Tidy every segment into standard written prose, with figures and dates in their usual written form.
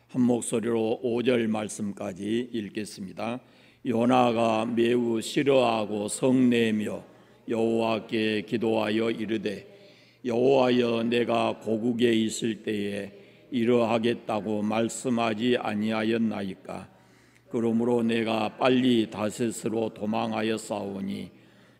한 목소리로 5절 말씀까지 읽겠습니다. 요나가 매우 싫어하고 성내며 여호와께 기도하여 이르되 여호와여, 내가 고국에 있을 때에 이러하겠다고 말씀하지 아니하였나이까? 그러므로 내가 빨리 다셋으로 도망하였사오니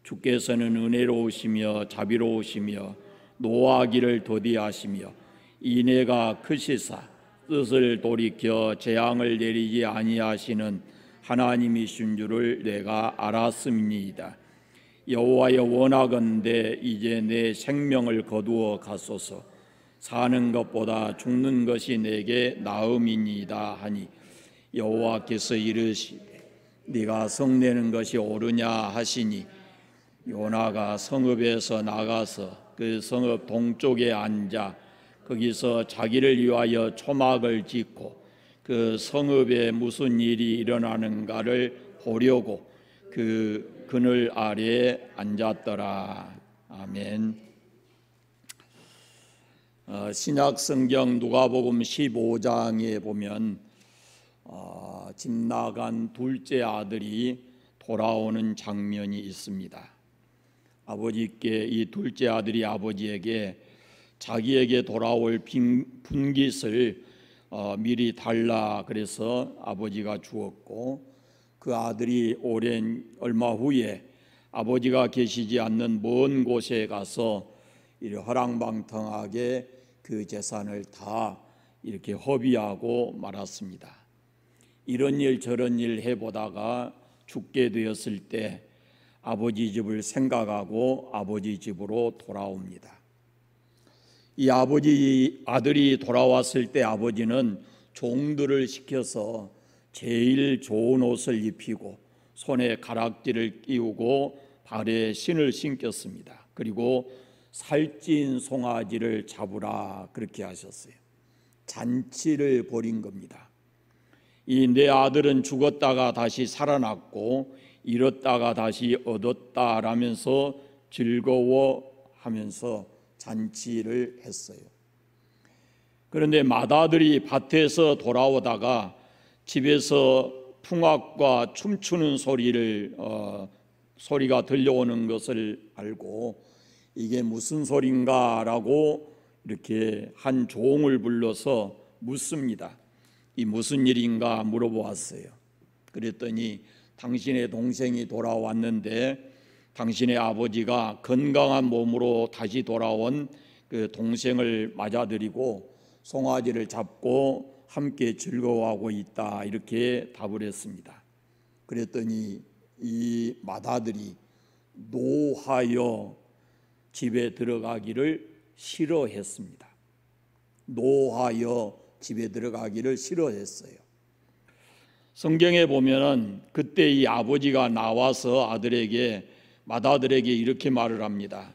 주께서는 은혜로우시며 자비로우시며 노하기를 더디하시며 인애가 크시사 뜻을 돌이켜 재앙을 내리지 아니하시는 하나님이신 줄을 내가 알았음이니이다. 여호와여, 원하건대 이제 내 생명을 거두어 가소서. 사는 것보다 죽는 것이 내게 나음이니이다 하니 여호와께서 이르시되 네가 성내는 것이 옳으냐 하시니 요나가 성읍에서 나가서 그 성읍 동쪽에 앉아 거기서 자기를 위하여 초막을 짓고 그 성읍에 무슨 일이 일어나는가를 보려고 그 그늘 아래에 앉았더라. 아멘. 신약 성경 누가복음 15장에 보면 집 나간 둘째 아들이 돌아오는 장면이 있습니다. 아버지께 이 둘째 아들이 아버지에게 자기에게 돌아올 분깃을 미리 달라 그래서 아버지가 주었고, 그 아들이 오랜 얼마 후에 아버지가 계시지 않는 먼 곳에 가서 허랑방탕하게 그 재산을 다 이렇게 허비하고 말았습니다. 이런 일 저런 일 해보다가 죽게 되었을 때 아버지 집을 생각하고 아버지 집으로 돌아옵니다. 이 아들이 돌아왔을 때 아버지는 종들을 시켜서 제일 좋은 옷을 입히고 손에 가락지를 끼우고 발에 신을 신겼습니다. 그리고 살찐 송아지를 잡으라 그렇게 하셨어요. 잔치를 벌인 겁니다. 이 내 아들은 죽었다가 다시 살아났고 잃었다가 다시 얻었다라면서 즐거워하면서 잔치를 했어요. 그런데 맏아들이 밭에서 돌아오다가 집에서 풍악과 춤추는 소리가 들려오는 것을 알고 이게 무슨 소린가라고 이렇게 한 종을 불러서 묻습니다. 이 무슨 일인가 물어보았어요. 그랬더니 당신의 동생이 돌아왔는데 당신의 아버지가 건강한 몸으로 다시 돌아온 그 동생을 맞아들이고 송아지를 잡고 함께 즐거워하고 있다 이렇게 답을 했습니다. 그랬더니 이 맏아들이 노하여 집에 들어가기를 싫어했습니다. 노하여 집에 들어가기를 싫어했어요. 성경에 보면은 그때 이 아버지가 나와서 맏아들에게 이렇게 말을 합니다.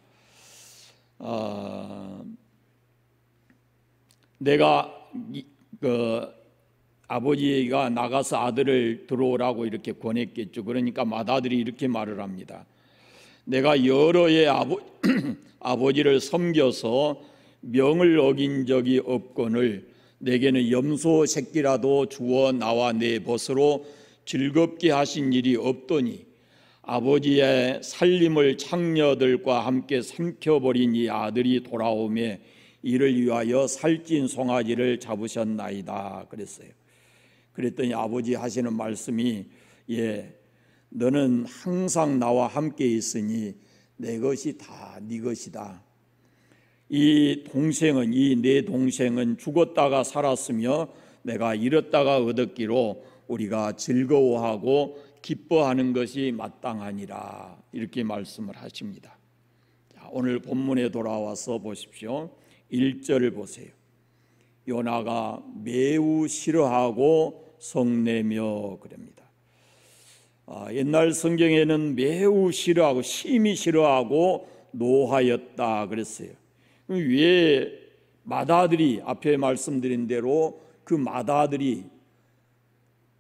아버지가 나가서 아들을 들어오라고 이렇게 권했겠죠. 그러니까 맏아들이 이렇게 말을 합니다. 내가 여러 해 아버지를 섬겨서 명을 어긴 적이 없거늘 내게는 염소 새끼라도 주어 나와 내 벗으로 즐겁게 하신 일이 없더니 아버지의 살림을 창녀들과 함께 삼켜버린 이 아들이 돌아오매 이를 위하여 살찐 송아지를 잡으셨나이다 그랬어요. 그랬더니 아버지 하시는 말씀이 너는 항상 나와 함께 있으니 내 것이 다 네 것이다. 이 내 동생은 죽었다가 살았으며 내가 잃었다가 얻었기로 우리가 즐거워하고 기뻐하는 것이 마땅하니라 이렇게 말씀을 하십니다. 자, 오늘 본문에 돌아와서 보십시오. 1절을 보세요. 요나가 매우 싫어하고 성내며 그럽니다. 옛날 성경에는 매우 싫어하고 심히 싫어하고 노하였다 그랬어요. 왜 맏아들이 앞에 말씀드린 대로 그 맏아들이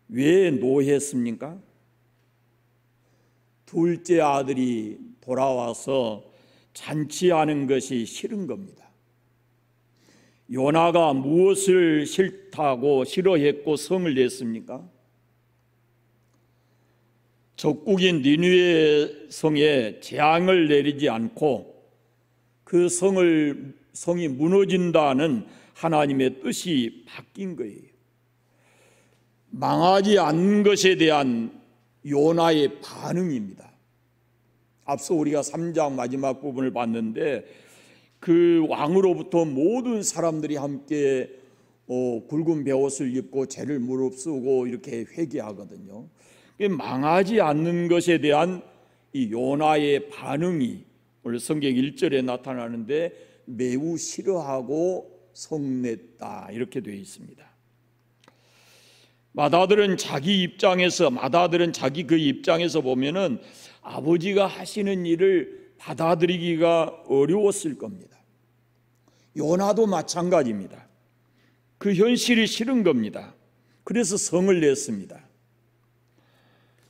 왜 노했습니까? 둘째 아들이 돌아와서 잔치하는 것이 싫은 겁니다. 요나가 무엇을 싫다고 싫어했고 성을 냈습니까? 적국인 니느웨 성에 재앙을 내리지 않고 그 성이 무너진다는 하나님의 뜻이 바뀐 거예요. 망하지 않는 것에 대한 요나의 반응입니다. 앞서 우리가 3장 마지막 부분을 봤는데 그 왕으로부터 모든 사람들이 함께 굵은 베옷을 입고 죄를 무릅쓰고 이렇게 회개하거든요. 망하지 않는 것에 대한 이 요나의 반응이 오늘 성경 1절에 나타나는데 매우 싫어하고 성냈다 이렇게 되어 있습니다. 마다들은 자기 그 입장에서 보면은 아버지가 하시는 일을 받아들이기가 어려웠을 겁니다. 요나도 마찬가지입니다. 그 현실이 싫은 겁니다. 그래서 성을 냈습니다.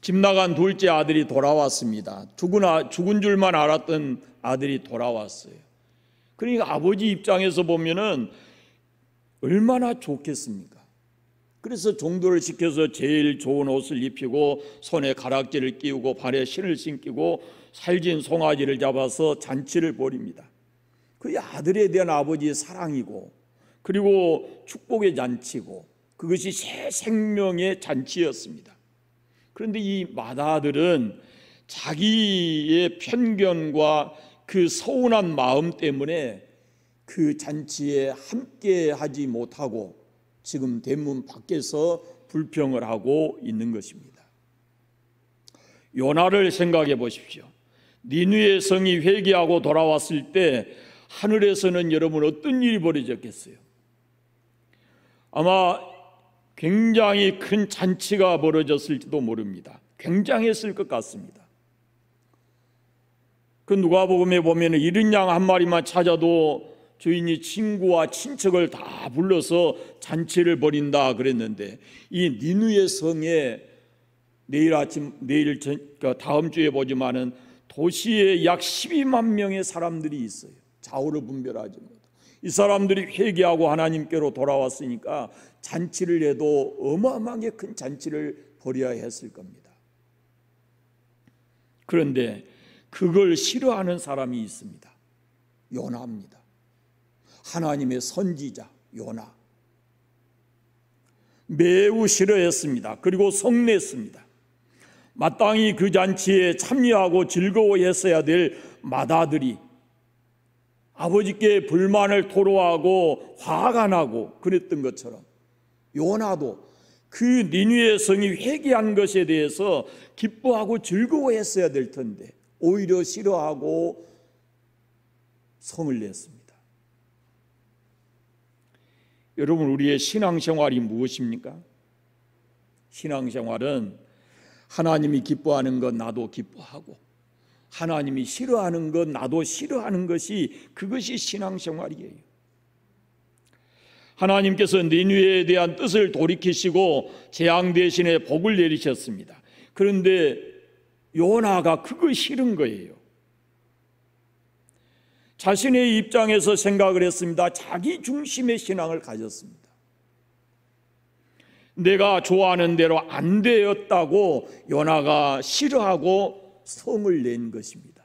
집 나간 둘째 아들이 돌아왔습니다. 죽은 줄만 알았던 아들이 돌아왔어요. 그러니까 아버지 입장에서 보면은 얼마나 좋겠습니까? 그래서 종도를 시켜서 제일 좋은 옷을 입히고 손에 가락지를 끼우고 발에 신을 신기고 살진 송아지를 잡아서 잔치를 벌입니다. 그게 아들에 대한 아버지의 사랑이고 그리고 축복의 잔치고 그것이 새 생명의 잔치였습니다. 그런데 이 맏아들은 자기의 편견과 그 서운한 마음 때문에 그 잔치에 함께 하지 못하고 지금 대문 밖에서 불평을 하고 있는 것입니다. 요나를 생각해 보십시오. 니느웨 성이 회개하고 돌아왔을 때 하늘에서는 여러분 어떤 일이 벌어졌겠어요? 아마 굉장히 큰 잔치가 벌어졌을지도 모릅니다. 굉장했을 것 같습니다. 그 누가복음에 보면 이른 양 한 마리만 찾아도 주인이 친구와 친척을 다 불러서 잔치를 벌인다 그랬는데 이 니느웨 성에 다음 주에 보지만은 도시에 약 12만 명의 사람들이 있어요. 좌우를 분별하지 못하고 이 사람들이 회개하고 하나님께로 돌아왔으니까 잔치를 해도 어마어마하게 큰 잔치를 벌여야 했을 겁니다. 그런데 그걸 싫어하는 사람이 있습니다. 요나입니다. 하나님의 선지자 요나. 매우 싫어했습니다. 그리고 성냈습니다. 마땅히 그 잔치에 참여하고 즐거워했어야 될 맏아들이 아버지께 불만을 토로하고 화가 나고 그랬던 것처럼 요나도 그 니느웨 성이 회개한 것에 대해서 기뻐하고 즐거워했어야 될 텐데 오히려 싫어하고 성을 냈습니다. 여러분, 우리의 신앙생활이 무엇입니까? 신앙생활은 하나님이 기뻐하는 것 나도 기뻐하고 하나님이 싫어하는 것 나도 싫어하는 그것이 신앙생활이에요. 하나님께서 니느웨에 대한 뜻을 돌이키시고 재앙 대신에 복을 내리셨습니다. 그런데 요나가 그거 싫은 거예요. 자신의 입장에서 생각을 했습니다. 자기 중심의 신앙을 가졌습니다. 내가 좋아하는 대로 안 되었다고 요나가 싫어하고 성을 낸 것입니다.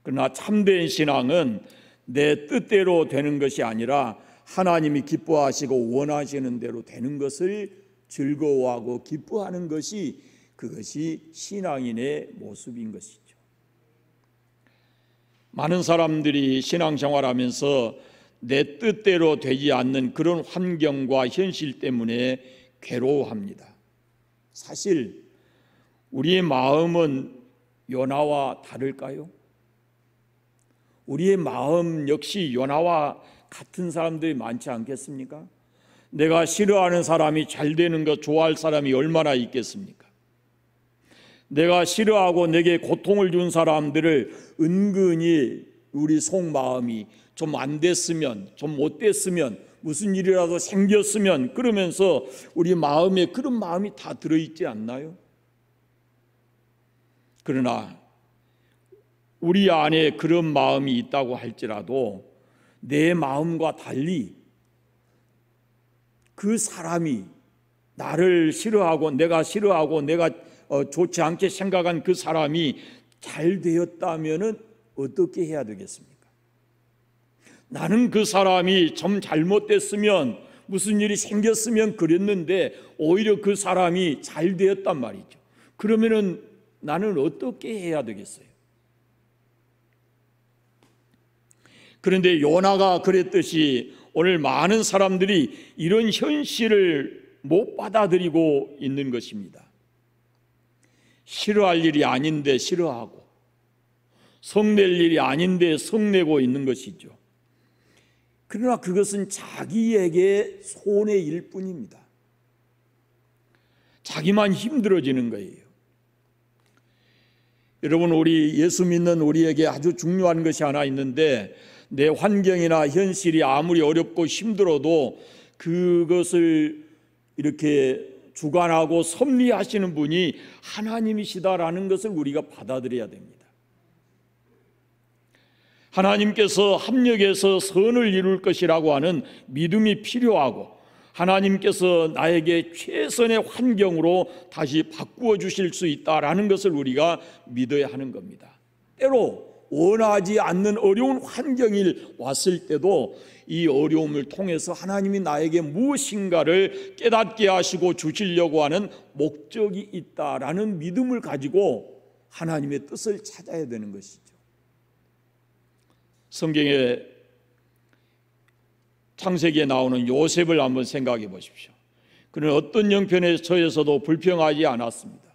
그러나 참된 신앙은 내 뜻대로 되는 것이 아니라 하나님이 기뻐하시고 원하시는 대로 되는 것을 즐거워하고 기뻐하는 그것이 신앙인의 모습인 것이죠. 많은 사람들이 신앙생활하면서 내 뜻대로 되지 않는 그런 환경과 현실 때문에 괴로워합니다. 사실 우리의 마음은 요나와 다를까요? 우리의 마음 역시 요나와 같은 사람들이 많지 않겠습니까? 내가 싫어하는 사람이 잘 되는 것 좋아할 사람이 얼마나 있겠습니까? 내가 싫어하고 내게 고통을 준 사람들을 은근히 우리 속마음이 좀 안 됐으면, 좀 못 됐으면, 무슨 일이라도 생겼으면 그러면서 우리 마음에 그런 마음이 다 들어있지 않나요? 그러나 우리 안에 그런 마음이 있다고 할지라도 내 마음과 달리 그 사람이 나를 싫어하고 내가 좋지 않게 생각한 그 사람이 잘 되었다면 어떻게 해야 되겠습니까? 나는 그 사람이 좀 잘못됐으면, 무슨 일이 생겼으면 그랬는데 오히려 그 사람이 잘 되었단 말이죠. 그러면은 나는 어떻게 해야 되겠어요? 그런데 요나가 그랬듯이 오늘 많은 사람들이 이런 현실을 못 받아들이고 있는 것입니다. 싫어할 일이 아닌데 싫어하고, 성낼 일이 아닌데 성내고 있는 것이죠. 그러나 그것은 자기에게 손해일 뿐입니다. 자기만 힘들어지는 거예요. 여러분, 우리 예수 믿는 우리에게 아주 중요한 것이 하나 있는데, 내 환경이나 현실이 아무리 어렵고 힘들어도 그것을 이렇게 주관하고 섭리하시는 분이 하나님이시다라는 것을 우리가 받아들여야 됩니다. 하나님께서 합력해서 선을 이룰 것이라고 하는 믿음이 필요하고, 하나님께서 나에게 최선의 환경으로 다시 바꾸어 주실 수 있다라는 것을 우리가 믿어야 하는 겁니다. 때로 원하지 않는 어려운 환경이 왔을 때도 이 어려움을 통해서 하나님이 나에게 무엇인가를 깨닫게 하시고 주시려고 하는 목적이 있다라는 믿음을 가지고 하나님의 뜻을 찾아야 되는 것이죠. 성경의 창세기에 나오는 요셉을 한번 생각해 보십시오. 그는 어떤 형편에 처해서도 불평하지 않았습니다.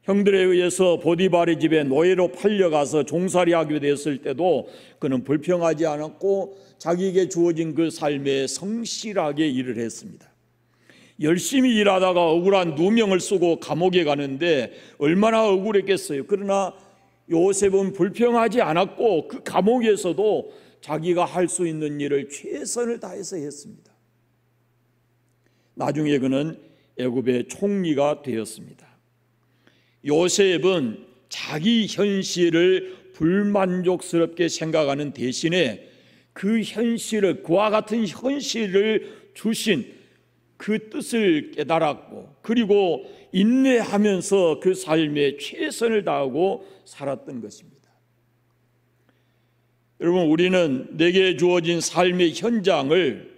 형들에 의해서 보디발의 집에 노예로 팔려가서 종살이하게 되었을 때도 그는 불평하지 않았고 자기에게 주어진 그 삶에 성실하게 일을 했습니다. 열심히 일하다가 억울한 누명을 쓰고 감옥에 가는데 얼마나 억울했겠어요. 그러나 요셉은 불평하지 않았고 그 감옥에서도 자기가 할 수 있는 일을 최선을 다해서 했습니다. 나중에 그는 애굽의 총리가 되었습니다. 요셉은 자기 현실을 불만족스럽게 생각하는 대신에 그 현실을, 그와 같은 현실을 주신 그 뜻을 깨달았고, 그리고 인내하면서 그 삶에 최선을 다하고 살았던 것입니다. 여러분, 우리는 내게 주어진 삶의 현장을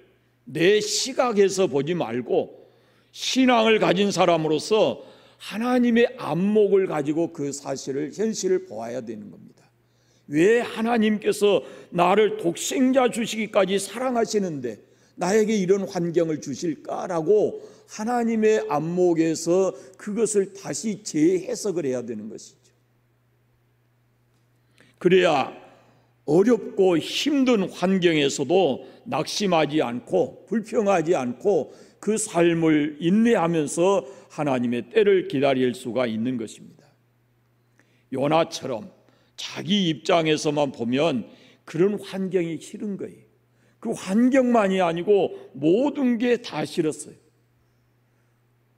내 시각에서 보지 말고 신앙을 가진 사람으로서 하나님의 안목을 가지고 그 사실을, 현실을 보아야 되는 겁니다. 왜 하나님께서 나를 독생자 주시기까지 사랑하시는데 나에게 이런 환경을 주실까라고 하나님의 안목에서 그것을 다시 재해석을 해야 되는 것이죠. 그래야 어렵고 힘든 환경에서도 낙심하지 않고 불평하지 않고 그 삶을 인내하면서 하나님의 때를 기다릴 수가 있는 것입니다. 요나처럼 자기 입장에서만 보면 그런 환경이 싫은 거예요. 그 환경만이 아니고 모든 게 다 싫었어요.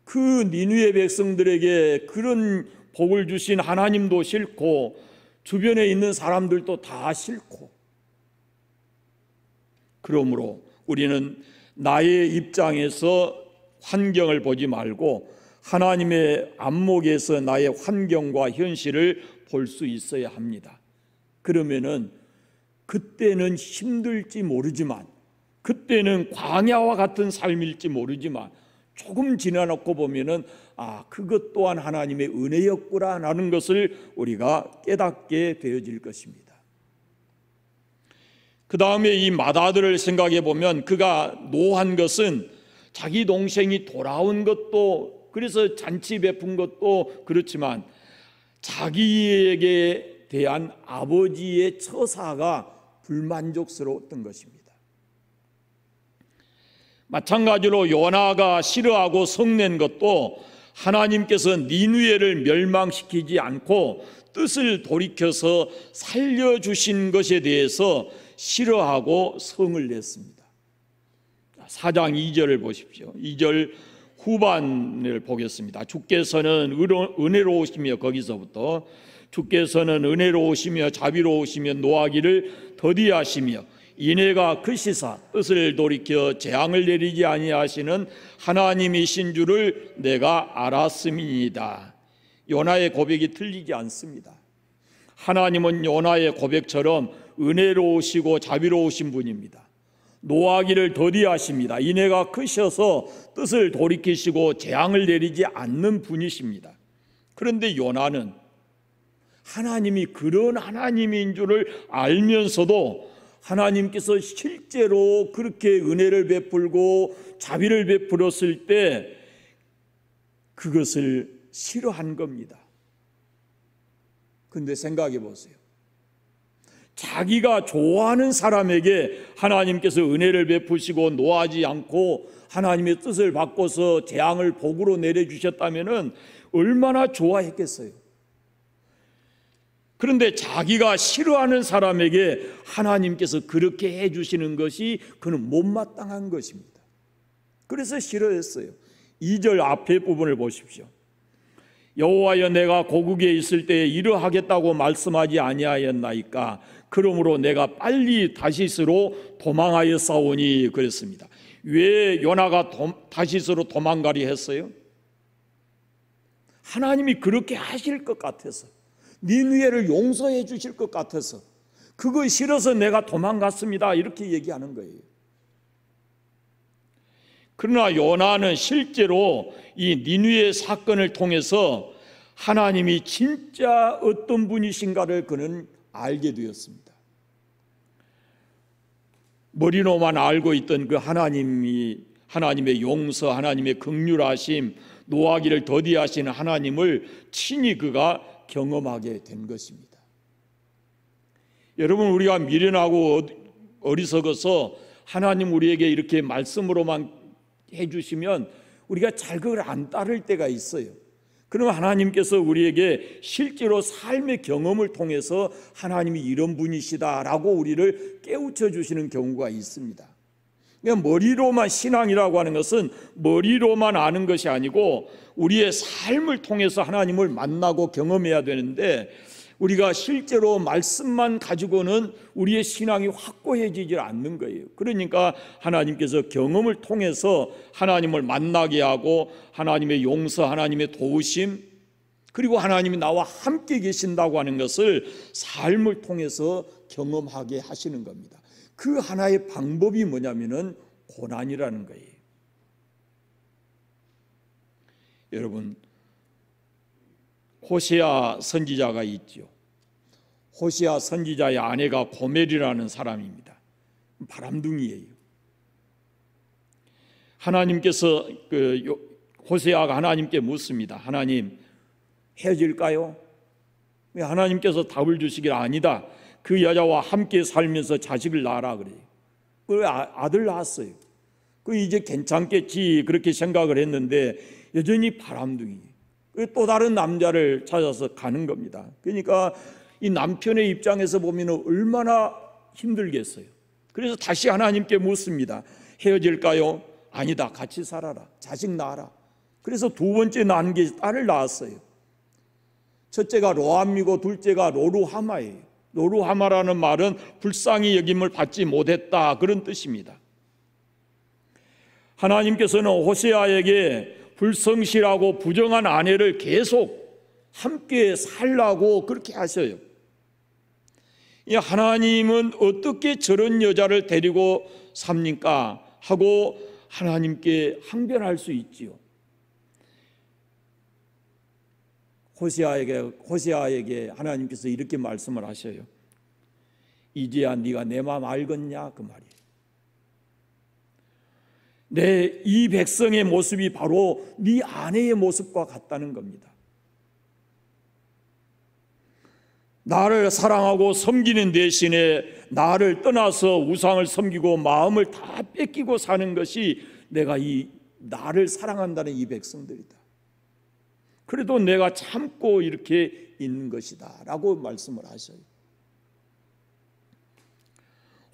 그 니느웨 백성들에게 그런 복을 주신 하나님도 싫고 주변에 있는 사람들도 다 싫고, 그러므로 우리는 나의 입장에서 환경을 보지 말고 하나님의 안목에서 나의 환경과 현실을 볼 수 있어야 합니다. 그러면은 그때는 힘들지 모르지만, 그때는 광야와 같은 삶일지 모르지만 조금 지나놓고 보면은 그것 또한 하나님의 은혜였구나라는 것을 우리가 깨닫게 되어질 것입니다. 그 다음에 이 맏아들을 생각해 보면 그가 노한 것은 자기 동생이 돌아온 것도, 그래서 잔치 베푼 것도 그렇지만 자기에게 대한 아버지의 처사가 불만족스러웠던 것입니다. 마찬가지로 요나가 싫어하고 성낸 것도 하나님께서 니느웨를 멸망시키지 않고 뜻을 돌이켜서 살려주신 것에 대해서 싫어하고 성을 냈습니다. 4장 2절을 보십시오. 2절 후반을 보겠습니다. 주께서는 은혜로우시며, 거기서부터 주께서는 은혜로우시며 자비로우시며 노하기를 더디하시며 인애가 크시사 뜻을 돌이켜 재앙을 내리지 아니하시는 하나님이신 줄을 내가 알았음이니이다. 요나의 고백이 틀리지 않습니다. 하나님은 요나의 고백처럼 은혜로우시고 자비로우신 분입니다. 노하기를 더디하십니다. 인애가 크셔서 뜻을 돌이키시고 재앙을 내리지 않는 분이십니다. 그런데 요나는 하나님이 그런 하나님인 줄을 알면서도 하나님께서 실제로 그렇게 은혜를 베풀고 자비를 베풀었을 때 그것을 싫어한 겁니다. 그런데 생각해 보세요. 자기가 좋아하는 사람에게 하나님께서 은혜를 베푸시고 노하지 않고 하나님의 뜻을 바꿔서 재앙을 복으로 내려주셨다면 얼마나 좋아했겠어요. 그런데 자기가 싫어하는 사람에게 하나님께서 그렇게 해주시는 것이 그는 못마땅한 것입니다. 그래서 싫어했어요. 2절 앞에 부분을 보십시오. 여호와여, 내가 고국에 있을 때에 이러하겠다고 말씀하지 아니하였나이까? 그러므로 내가 빨리 다시스로 도망하였사오니. 그랬습니다. 왜 요나가 다시스로 도망가리 했어요? 하나님이 그렇게 하실 것 같아서, 니느웨를 용서해 주실 것 같아서, 그거 싫어서 내가 도망갔습니다, 이렇게 얘기하는 거예요. 그러나 요나는 실제로 이 니느웨 사건을 통해서 하나님이 진짜 어떤 분이신가를 그는 알게 되었습니다. 머리로만 알고 있던 그 하나님의 용서, 하나님의 긍휼하심, 노하기를 더디하시는 하나님을 친히 그가 경험하게 된 것입니다. 여러분, 우리가 미련하고 어리석어서 하나님 우리에게 이렇게 말씀으로만 해주시면 우리가 잘 그걸 안 따를 때가 있어요. 그럼 하나님께서 우리에게 실제로 삶의 경험을 통해서 하나님이 이런 분이시다라고 우리를 깨우쳐 주시는 경우가 있습니다. 그러니까 머리로만, 신앙이라고 하는 것은 머리로만 아는 것이 아니고 우리의 삶을 통해서 하나님을 만나고 경험해야 되는데, 우리가 실제로 말씀만 가지고는 우리의 신앙이 확고해지지 않는 거예요. 그러니까 하나님께서 경험을 통해서 하나님을 만나게 하고 하나님의 용서, 하나님의 도우심, 그리고 하나님이 나와 함께 계신다고 하는 것을 삶을 통해서 경험하게 하시는 겁니다. 그 하나의 방법이 뭐냐면은 고난이라는 거예요. 여러분, 호세아 선지자가 있죠. 호세아 선지자의 아내가 고멜이라는 사람입니다. 바람둥이예요. 하나님께서 호세아가 하나님께 묻습니다. 하나님, 헤어질까요? 하나님께서 답을 주시길, 아니다, 그 여자와 함께 살면서 자식을 낳아라 그래요. 그 아들 낳았어요. 그 이제 괜찮겠지 그렇게 생각을 했는데 여전히 바람둥이. 또 다른 남자를 찾아서 가는 겁니다. 그러니까 이 남편의 입장에서 보면 얼마나 힘들겠어요. 그래서 다시 하나님께 묻습니다. 헤어질까요? 아니다, 같이 살아라, 자식 낳아라. 그래서 두 번째 낳은 게 딸을 낳았어요. 첫째가 로암이고 둘째가 로루하마예요. 로루하마라는 말은 불쌍히 여김을 받지 못했다, 그런 뜻입니다. 하나님께서는 호세아에게 불성실하고 부정한 아내를 계속 함께 살라고 그렇게 하셔요. 하나님은 어떻게 저런 여자를 데리고 삽니까? 하고 하나님께 항변할 수 있지요. 호세아에게 하나님께서 이렇게 말씀을 하셔요. 이제야 네가 내 마음 알겠냐, 그 말이에요. 내 이 백성의 모습이 바로 네 아내의 모습과 같다는 겁니다. 나를 사랑하고 섬기는 대신에 나를 떠나서 우상을 섬기고 마음을 다 뺏기고 사는 것이 내가 나를 사랑한다는 이 백성들이다. 그래도 내가 참고 이렇게 있는 것이다 라고 말씀을 하셔요.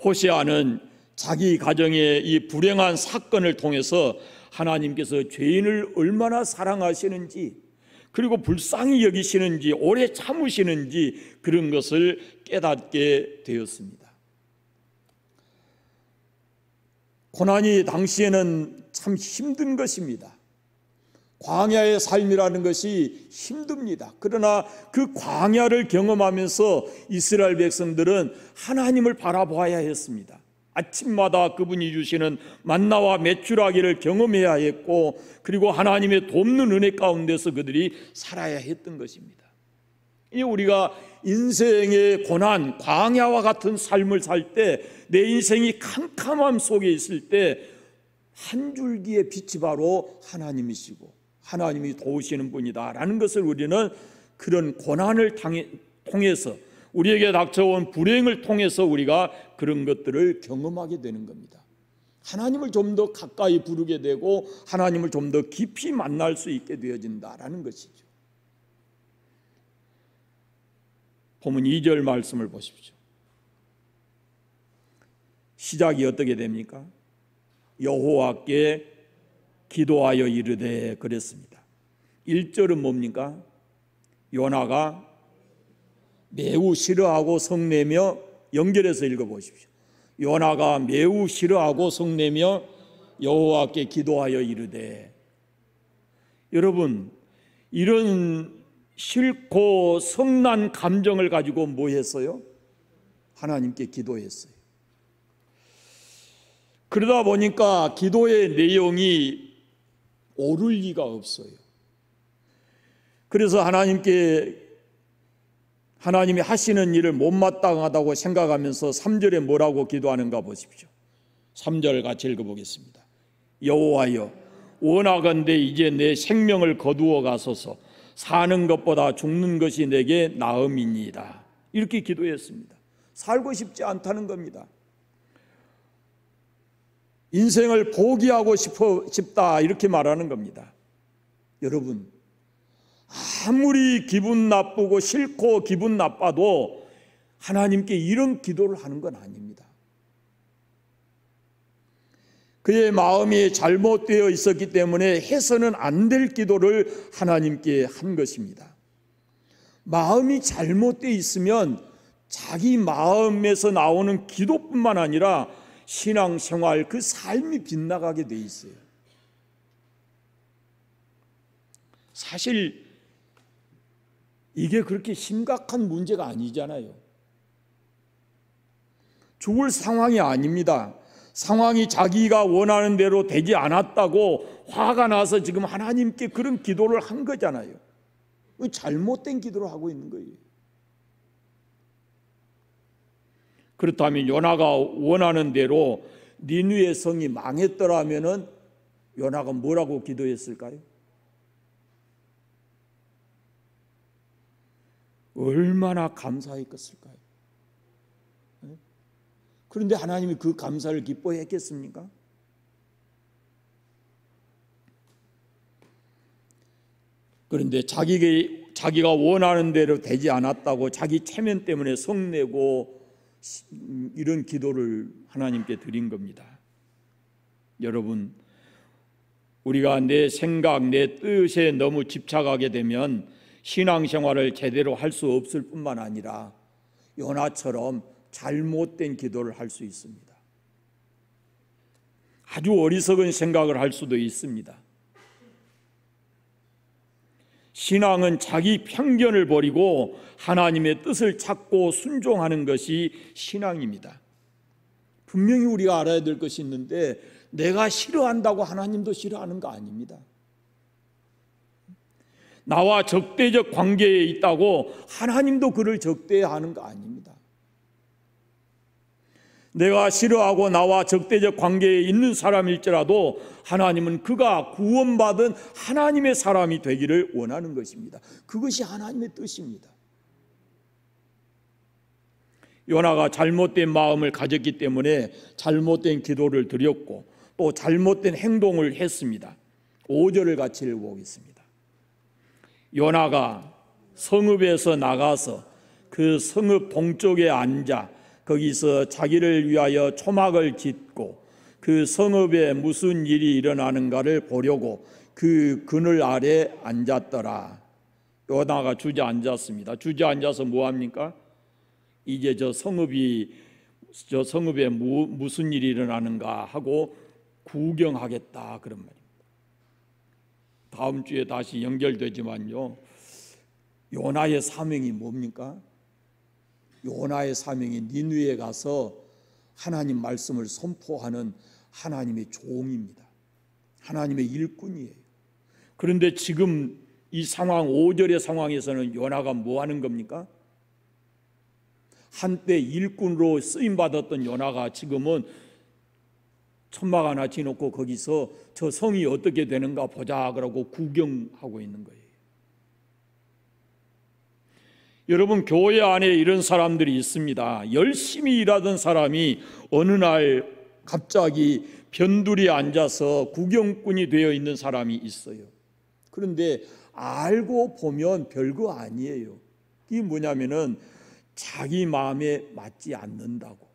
호세아는 자기 가정의 이 불행한 사건을 통해서 하나님께서 죄인을 얼마나 사랑하시는지, 그리고 불쌍히 여기시는지, 오래 참으시는지 그런 것을 깨닫게 되었습니다. 고난이 당시에는 참 힘든 것입니다. 광야의 삶이라는 것이 힘듭니다. 그러나 그 광야를 경험하면서 이스라엘 백성들은 하나님을 바라보아야 했습니다. 아침마다 그분이 주시는 만나와 메추라기를 경험해야 했고, 그리고 하나님의 돕는 은혜 가운데서 그들이 살아야 했던 것입니다. 이 우리가 인생의 고난, 광야와 같은 삶을 살 때, 내 인생이 캄캄함 속에 있을 때 한 줄기의 빛이 바로 하나님이시고 하나님이 도우시는 분이다라는 것을 우리는 그런 고난을 통해서, 우리에게 닥쳐온 불행을 통해서 우리가 그런 것들을 경험하게 되는 겁니다. 하나님을 좀 더 가까이 부르게 되고 하나님을 좀 더 깊이 만날 수 있게 되어진다라는 것이죠. 본문 2절 말씀을 보십시오. 시작이 어떻게 됩니까? 여호와께 기도하여 이르되 그랬습니다. 1절은 뭡니까? 요나가 매우 싫어하고 성내며, 연결해서 읽어보십시오. 요나가 매우 싫어하고 성내며 여호와께 기도하여 이르되. 여러분, 이런 싫고 성난 감정을 가지고 뭐 했어요? 하나님께 기도했어요. 그러다 보니까 기도의 내용이 옳을 리가 없어요. 그래서 하나님이 하시는 일을 못마땅하다고 생각하면서 3절에 뭐라고 기도하는가 보십시오. 3절 같이 읽어보겠습니다. 여호와여, 원하건대 이제 내 생명을 거두어 가소서. 사는 것보다 죽는 것이 내게 나음이니이다. 이렇게 기도했습니다. 살고 싶지 않다는 겁니다. 인생을 포기하고 싶다 이렇게 말하는 겁니다. 여러분, 아무리 기분 나쁘고 싫고 기분 나빠도 하나님께 이런 기도를 하는 건 아닙니다. 그의 마음이 잘못되어 있었기 때문에 해서는 안 될 기도를 하나님께 한 것입니다. 마음이 잘못되어 있으면 자기 마음에서 나오는 기도뿐만 아니라 신앙생활, 그 삶이 빗나가게 돼 있어요. 사실 이게 그렇게 심각한 문제가 아니잖아요. 죽을 상황이 아닙니다. 상황이 자기가 원하는 대로 되지 않았다고 화가 나서 지금 하나님께 그런 기도를 한 거잖아요. 잘못된 기도를 하고 있는 거예요. 그렇다면 요나가 원하는 대로 니느웨 성이 망했더라면은 요나가 뭐라고 기도했을까요? 얼마나 감사했겠을까요? 그런데 하나님이 그 감사를 기뻐했겠습니까? 그런데 자기가 원하는 대로 되지 않았다고 자기 체면 때문에 성내고 이런 기도를 하나님께 드린 겁니다. 여러분, 우리가 내 생각, 내 뜻에 너무 집착하게 되면 신앙생활을 제대로 할 수 없을 뿐만 아니라 요나처럼 잘못된 기도를 할 수 있습니다. 아주 어리석은 생각을 할 수도 있습니다. 신앙은 자기 편견을 버리고 하나님의 뜻을 찾고 순종하는 것이 신앙입니다. 분명히 우리가 알아야 될 것이 있는데, 내가 싫어한다고 하나님도 싫어하는 거 아닙니다. 나와 적대적 관계에 있다고 하나님도 그를 적대하는 거 아닙니다. 내가 싫어하고 나와 적대적 관계에 있는 사람일지라도 하나님은 그가 구원받은 하나님의 사람이 되기를 원하는 것입니다. 그것이 하나님의 뜻입니다. 요나가 잘못된 마음을 가졌기 때문에 잘못된 기도를 드렸고 또 잘못된 행동을 했습니다. 5절을 같이 읽어보겠습니다. 요나가 성읍에서 나가서 그 성읍 동쪽에 앉아 거기서 자기를 위하여 초막을 짓고 그 성읍에 무슨 일이 일어나는가를 보려고 그 그늘 아래 앉았더라. 요나가 주저앉았습니다. 주저앉아서 뭐합니까? 이제 저 성읍에 무슨 일이 일어나는가 하고 구경하겠다, 그런 말입니다. 다음 주에 다시 연결되지만요, 요나의 사명이 뭡니까? 요나의 사명이 니느웨에 가서 하나님 말씀을 선포하는 하나님의 종입니다. 하나님의 일꾼이에요. 그런데 지금 이 상황, 5절의 상황에서는 요나가 뭐 하는 겁니까? 한때 일꾼으로 쓰임받았던 요나가 지금은 천막 하나 지놓고 거기서 저 성이 어떻게 되는가 보자 그러고 구경하고 있는 거예요. 여러분, 교회 안에 이런 사람들이 있습니다. 열심히 일하던 사람이 어느 날 갑자기 변두리에 앉아서 구경꾼이 되어 있는 사람이 있어요. 그런데 알고 보면 별거 아니에요. 이게 뭐냐면은 자기 마음에 맞지 않는다고,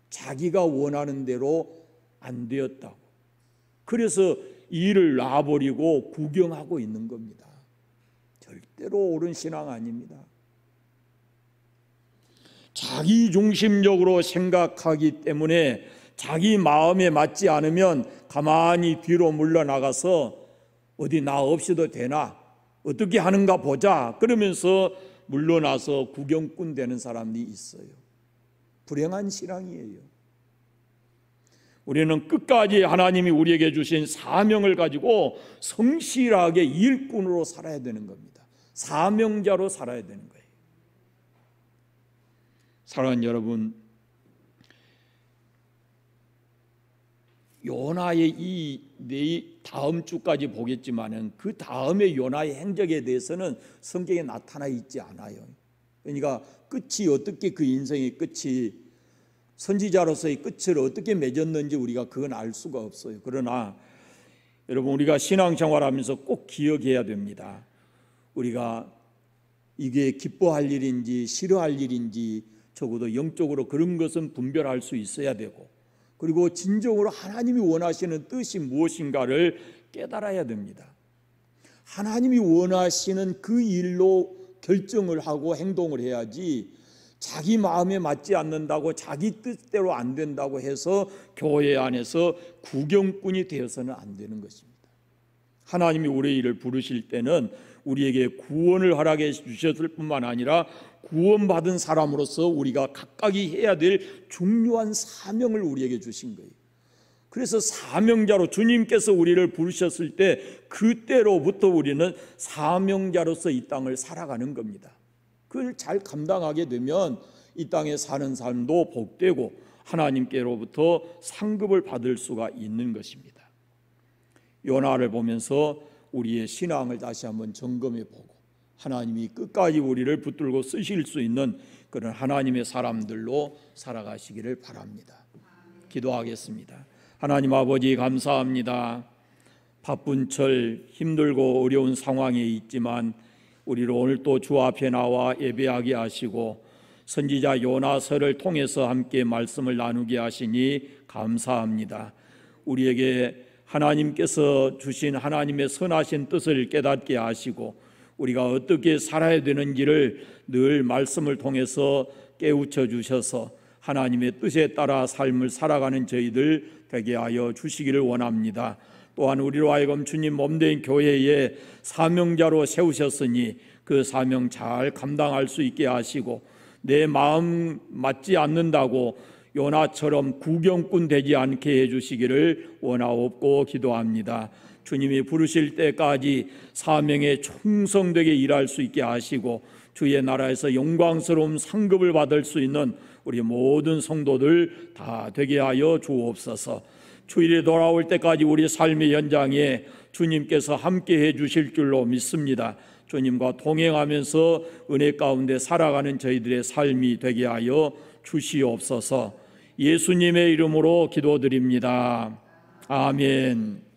자기가 원하는 대로 안 되었다고, 그래서 일을 놔버리고 구경하고 있는 겁니다. 절대로 옳은 신앙 아닙니다. 자기 중심적으로 생각하기 때문에 자기 마음에 맞지 않으면 가만히 뒤로 물러나가서 어디 나 없이도 되나, 어떻게 하는가 보자 그러면서 물러나서 구경꾼 되는 사람이 있어요. 불행한 신앙이에요. 우리는 끝까지 하나님이 우리에게 주신 사명을 가지고 성실하게 일꾼으로 살아야 되는 겁니다. 사명자로 살아야 되는 거예요. 사랑하는 여러분, 요나의 이 다음 주까지 보겠지만은 그 다음에 요나의 행적에 대해서는 성경에 나타나 있지 않아요. 그러니까 끝이 어떻게, 그 인생의 끝이, 선지자로서의 끝을 어떻게 맺었는지 우리가 그건 알 수가 없어요. 그러나 여러분, 우리가 신앙생활하면서 꼭 기억해야 됩니다. 우리가 이게 기뻐할 일인지 싫어할 일인지 적어도 영적으로 그런 것은 분별할 수 있어야 되고, 그리고 진정으로 하나님이 원하시는 뜻이 무엇인가를 깨달아야 됩니다. 하나님이 원하시는 그 일로 결정을 하고 행동을 해야지, 자기 마음에 맞지 않는다고, 자기 뜻대로 안 된다고 해서 교회 안에서 구경꾼이 되어서는 안 되는 것입니다. 하나님이 우리의 일을 부르실 때는 우리에게 구원을 허락해 주셨을 뿐만 아니라 구원받은 사람으로서 우리가 각각이 해야 될 중요한 사명을 우리에게 주신 거예요. 그래서 사명자로 주님께서 우리를 부르셨을 때 그때로부터 우리는 사명자로서 이 땅을 살아가는 겁니다. 그걸 잘 감당하게 되면 이 땅에 사는 삶도 복되고 하나님께로부터 상급을 받을 수가 있는 것입니다. 요나를 보면서 우리의 신앙을 다시 한번 점검해 보고 하나님이 끝까지 우리를 붙들고 쓰실 수 있는 그런 하나님의 사람들로 살아가시기를 바랍니다. 기도하겠습니다. 하나님 아버지, 감사합니다. 바쁜 철, 힘들고 어려운 상황에 있지만 우리를 오늘 또 주 앞에 나와 예배하게 하시고 선지자 요나서를 통해서 함께 말씀을 나누게 하시니 감사합니다. 우리에게 하나님께서 주신 하나님의 선하신 뜻을 깨닫게 하시고 우리가 어떻게 살아야 되는지를 늘 말씀을 통해서 깨우쳐 주셔서 하나님의 뜻에 따라 삶을 살아가는 저희들 되게 하여 주시기를 원합니다. 또한 우리로 하여금 주님 몸된 교회에 사명자로 세우셨으니 그 사명 잘 감당할 수 있게 하시고 내 마음 맞지 않는다고 요나처럼 구경꾼 되지 않게 해주시기를 원하옵고 기도합니다. 주님이 부르실 때까지 사명에 충성되게 일할 수 있게 하시고 주의 나라에서 영광스러운 상급을 받을 수 있는 우리 모든 성도들 다 되게 하여 주옵소서. 주일에 돌아올 때까지 우리 삶의 현장에 주님께서 함께 해 주실 줄로 믿습니다. 주님과 동행하면서 은혜 가운데 살아가는 저희들의 삶이 되게 하여 주시옵소서. 예수님의 이름으로 기도드립니다. 아멘.